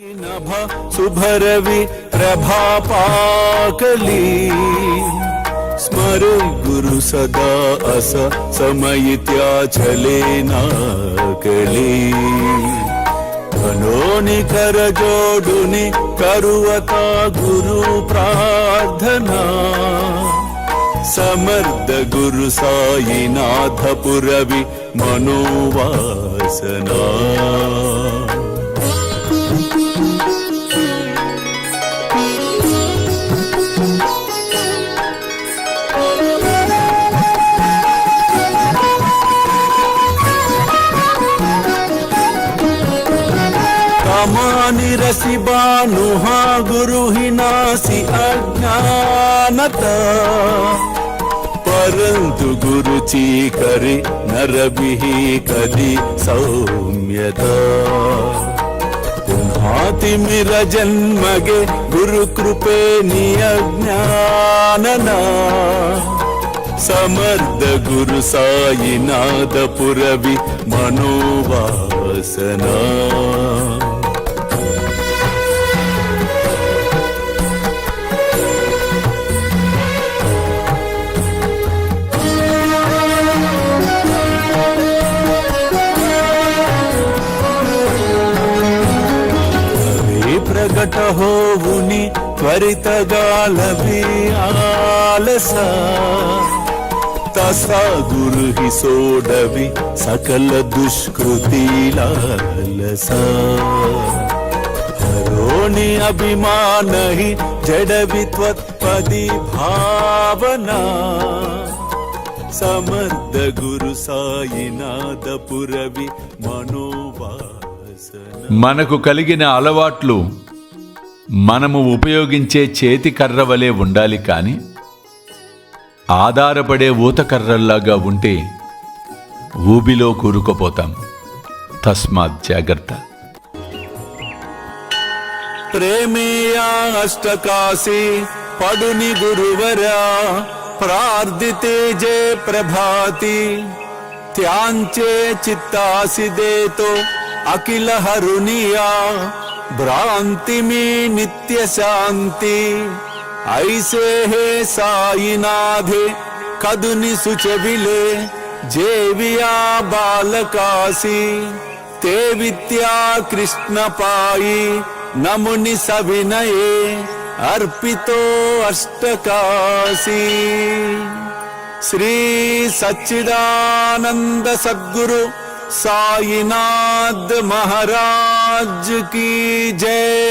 नभ सुभरवि प्रभापाकली स्मरे गुरु सदा अस समयित्याचलेनाकली धनोनि कर जोडुनि करुवता गुरु प्रार्थना समर्थ गुरु साईनाथ पुरवि मनोवासना निरसि बानुहा गुरु ही नासी अज्ञानता परंतु गुरु ची करे नर बिहि कदी सौम्यता पुन्हाति मिर जन्मगे गुरु कृपे नियज्ञानना समर्थ गुरु साईनाथ पुरवि मनोवासना प्रगट होवुनि त्वरितगालभि आलसा तसा गुरु ही सोडवि सकल दुष्कृति लालसा हरोनि अभिमान ही जडवि त्वत्पदि भावना समर्थ गुरु साईनाथ पुरवि मनोवासना మనకు కలిగిన అలవాట్లు మనము ఉపయోగించే చేతి కర్ర వలె ఉండాలి కానీ ఆధారపడే ఊతకర్రల్లాగా ఉంటే ఊబిలో కూరుకుపోతాం. తస్మాత్ జాగ్రత్త. ప్రేమేయా అష్టకాశి పడుని గురువరా ప్రార్థితే జే ప్రభాతి త్యాంచే చిత్తాసి దేతో अखिल हरुनिया भ्रांति में नित्य शांति ऐसे है साईनाथे कदुनि सुचबिले जेविया बालकासी ते विद्या कृष्ण पाई नमुनि सविनये अर्पितो अष्टकासी श्री सच्चिदानंद सद्गुरु साईनाथ महाराज की जय।